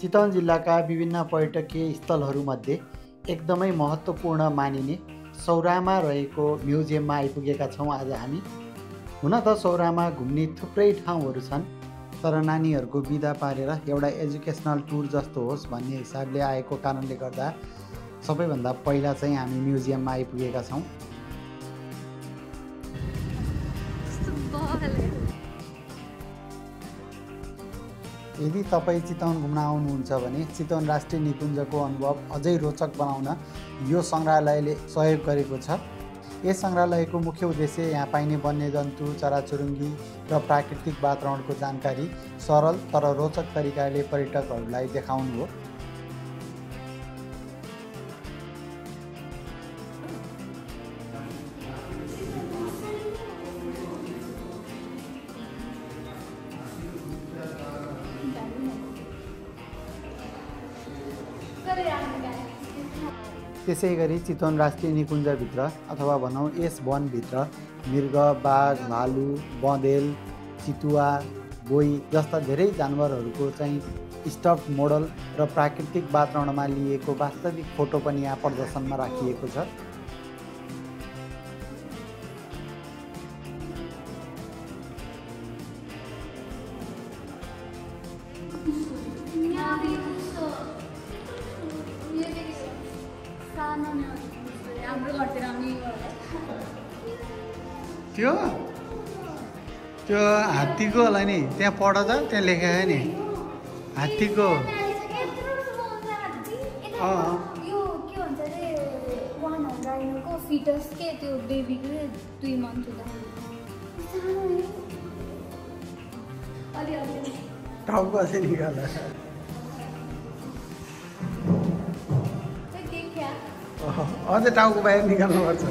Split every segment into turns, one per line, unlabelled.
चितवन जिल्लाका विभिन्न पर्यटकीय स्थलहरूमध्ये एकदमै महत्त्वपूर्ण मानिने सौरामा रहेको म्युजियममा आइपुगेका छौँ आज हामी। हुन त सौरामा घुम्ने थुप्रै ठाउँहरू छन्, तर नानीहरूको बिदा पारेर एउटा एजुकेसनल टुर जस्तो होस् भन्ने हिसाबले आएको कारणले गर्दा सबैभन्दा पहिला चाहिँ हामी म्युजियममा आइपुगेका छौँ। यदि तपाईँ चितवन घुम्न आउनुहुन्छ भने चितवन राष्ट्रिय निकुञ्जको अनुभव अझै रोचक बनाउन यो सङ्ग्रहालयले सहयोग गरेको छ। यस सङ्ग्रहालयको मुख्य उद्देश्य यहाँ पाइने वन्यजन्तु, चराचुरुङ्गी र प्राकृतिक वातावरणको जानकारी सरल तर रोचक तरिकाले पर्यटकहरूलाई देखाउनु हो। त्यसै गरी चितवन राष्ट्रिय निकुञ्जभित्र अथवा भनौँ यस वनभित्र मृग, बाघ, भालु, बँदेल, चितुवा, गोही जस्ता धेरै जानवरहरूको चाहिँ स्टफ मोडल र प्राकृतिक वातावरणमा लिएको वास्तविक फोटो पनि यहाँ प्रदर्शनमा राखिएको छ। त्यो हात्तीको होला नि, त्यहाँ पढ त, त्यहाँ लेखेको छ नि हात्तीको। टाउको अझै निकाल, अझै टाउको बाहिर निकाल्नुपर्छ।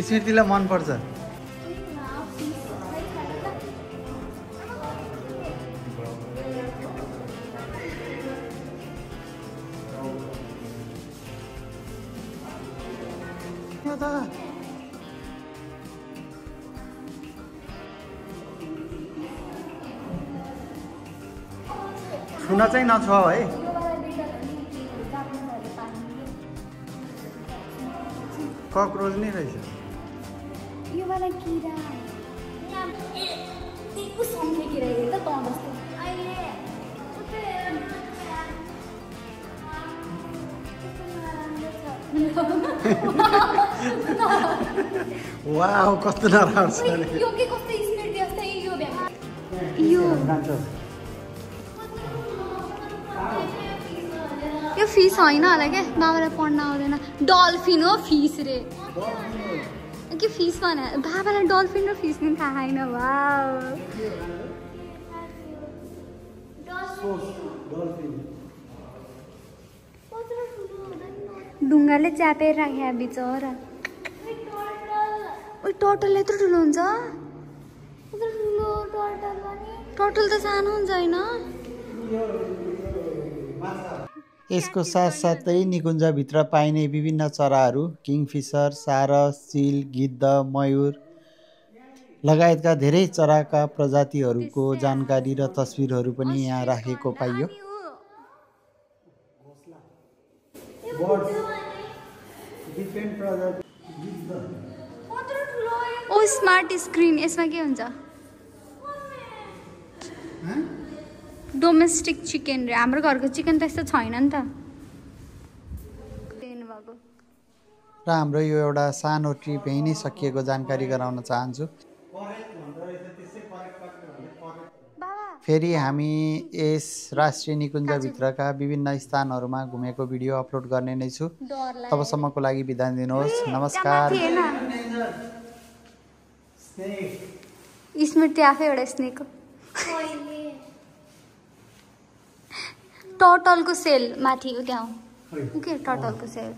स्मृतिलाई मनपर्छ। छुन चाहिँ नछुवा है। ककरोच नै रहेछ यो वाला किरा। वाउ, कस्तो नराम्रो छ
यो फिस होइन होला क्या, बाबालाई पढ्न आउँदैन। डल्फिन हो, फिस रे कि फिस भने बाबालाई डल्फिन र फिस पनि थाहा छैन। ढुङ्गाले च्यापेर राख्या बिचरा। टर्टल यत्रो ठुलो हुन्छ? टर्टल त सानो हुन्छ होइन?
यसको साथसाथै निकुञ्जभित्र पाइने विभिन्न चराहरू किङफिसर, सारस, चिल, गिद्ध, मयूर लगायतका धेरै चराका प्रजातिहरूको जानकारी र तस्बिरहरू पनि यहाँ राखेको पाइयो।
ओ स्मार्ट स्क्रिन, यसमा के हुन्छ? डोमेस्टिक चिकन रे, हाम्रो घरको चिकन त यस्तो छैन नि त।
र हाम्रो यो एउटा सानो ट्रिप यही नै सकिएको जानकारी गराउन चाहन्छु। फेरि हामी यस राष्ट्रिय निकुञ्जभित्रका विभिन्न स्थानहरूमा घुमेको भिडियो अपलोड गर्ने नै छु। तबसम्मको लागि बिदा दिनुहोस्। नमस्कार।
स्मृति आफै एउटा स्नेक हो। टर्टलको सेल माथि, त्यहाँ टर्टलको सेल।